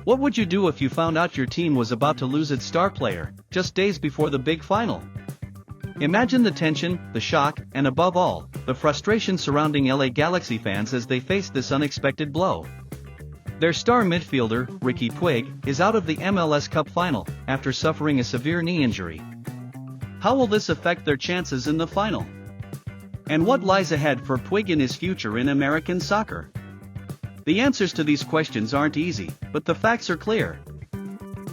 What would you do if you found out your team was about to lose its star player, just days before the big final? Imagine the tension, the shock, and above all, the frustration surrounding LA Galaxy fans as they face this unexpected blow. Their star midfielder, Riqui Puig, is out of the MLS Cup Final, after suffering a severe knee injury. How will this affect their chances in the final? And what lies ahead for Puig in his future in American soccer? The answers to these questions aren't easy, but the facts are clear.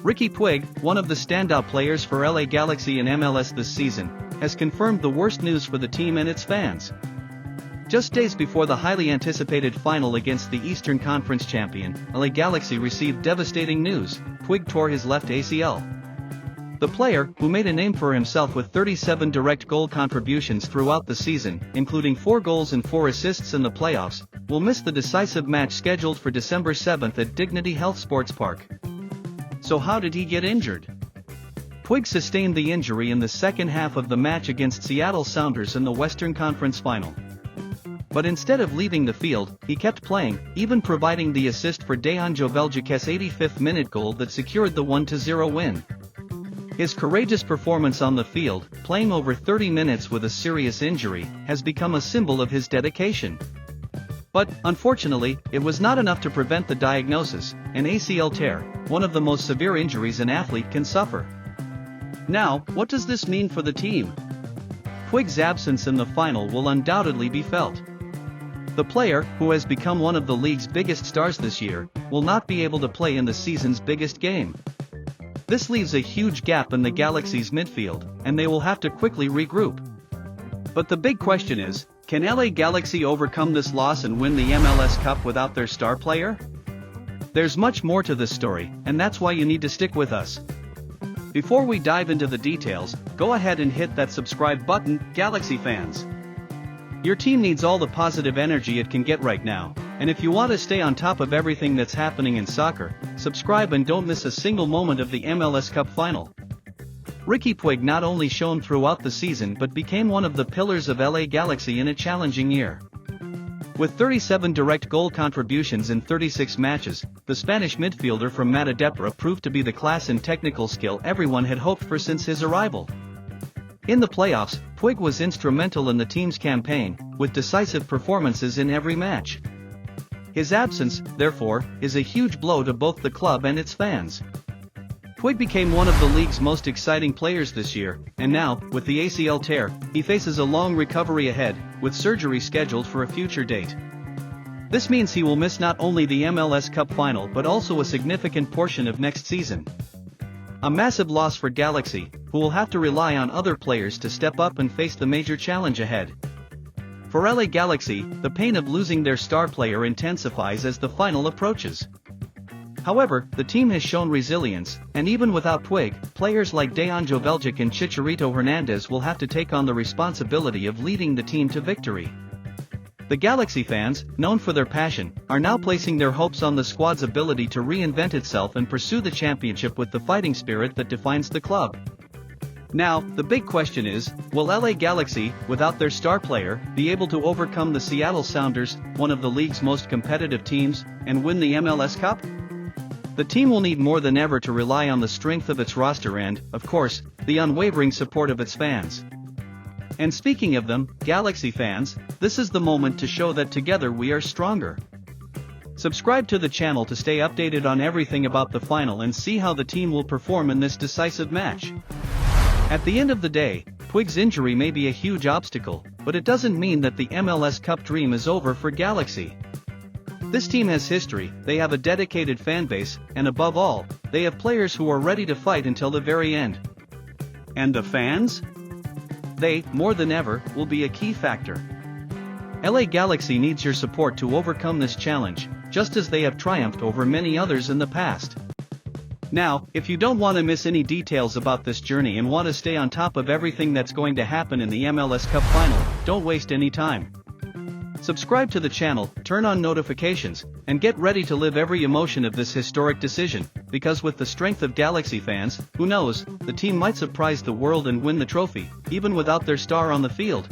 Riqui Puig, one of the standout players for LA Galaxy and MLS this season, has confirmed the worst news for the team and its fans. Just days before the highly anticipated final against the Eastern Conference champion, LA Galaxy received devastating news: Puig tore his left ACL. The player, who made a name for himself with 37 direct goal contributions throughout the season, including 4 goals and 4 assists in the playoffs, will miss the decisive match scheduled for December 7 at Dignity Health Sports Park. So how did he get injured? Puig sustained the injury in the second half of the match against Seattle Sounders in the Western Conference Final. But instead of leaving the field, he kept playing, even providing the assist for Dejan Joveljic's 85th-minute goal that secured the 1-0 win. His courageous performance on the field, playing over 30 minutes with a serious injury, has become a symbol of his dedication. But, unfortunately, it was not enough to prevent the diagnosis: an ACL tear, one of the most severe injuries an athlete can suffer. Now, what does this mean for the team? Puig's absence in the final will undoubtedly be felt. The player, who has become one of the league's biggest stars this year, will not be able to play in the season's biggest game. This leaves a huge gap in the Galaxy's midfield, and they will have to quickly regroup. But the big question is, can LA Galaxy overcome this loss and win the MLS Cup without their star player? There's much more to this story, and that's why you need to stick with us. Before we dive into the details, go ahead and hit that subscribe button, Galaxy fans. Your team needs all the positive energy it can get right now, and if you want to stay on top of everything that's happening in soccer, subscribe and don't miss a single moment of the MLS Cup Final. Riqui Puig not only shone throughout the season but became one of the pillars of LA Galaxy in a challenging year. With 37 direct goal contributions in 36 matches, the Spanish midfielder from Matadepera proved to be the class and technical skill everyone had hoped for since his arrival. In the playoffs, Puig was instrumental in the team's campaign, with decisive performances in every match. His absence, therefore, is a huge blow to both the club and its fans. Puig became one of the league's most exciting players this year, and now, with the ACL tear, he faces a long recovery ahead, with surgery scheduled for a future date. This means he will miss not only the MLS Cup Final but also a significant portion of next season. A massive loss for Galaxy, who will have to rely on other players to step up and face the major challenge ahead. For LA Galaxy, the pain of losing their star player intensifies as the final approaches. However, the team has shown resilience, and even without Puig, players like Dejan Joveljic and Chicharito Hernandez will have to take on the responsibility of leading the team to victory. The Galaxy fans, known for their passion, are now placing their hopes on the squad's ability to reinvent itself and pursue the championship with the fighting spirit that defines the club. Now, the big question is, will LA Galaxy, without their star player, be able to overcome the Seattle Sounders, one of the league's most competitive teams, and win the MLS Cup? The team will need more than ever to rely on the strength of its roster and, of course, the unwavering support of its fans. And speaking of them, Galaxy fans, this is the moment to show that together we are stronger. Subscribe to the channel to stay updated on everything about the final and see how the team will perform in this decisive match. At the end of the day, Puig's injury may be a huge obstacle, but it doesn't mean that the MLS Cup dream is over for Galaxy. This team has history, they have a dedicated fanbase, and above all, they have players who are ready to fight until the very end. And the fans? They, more than ever, will be a key factor. LA Galaxy needs your support to overcome this challenge, just as they have triumphed over many others in the past. Now, if you don't want to miss any details about this journey and want to stay on top of everything that's going to happen in the MLS Cup Final, don't waste any time. Subscribe to the channel, turn on notifications, and get ready to live every emotion of this historic decision, because with the strength of Galaxy fans, who knows, the team might surprise the world and win the trophy, even without their star on the field.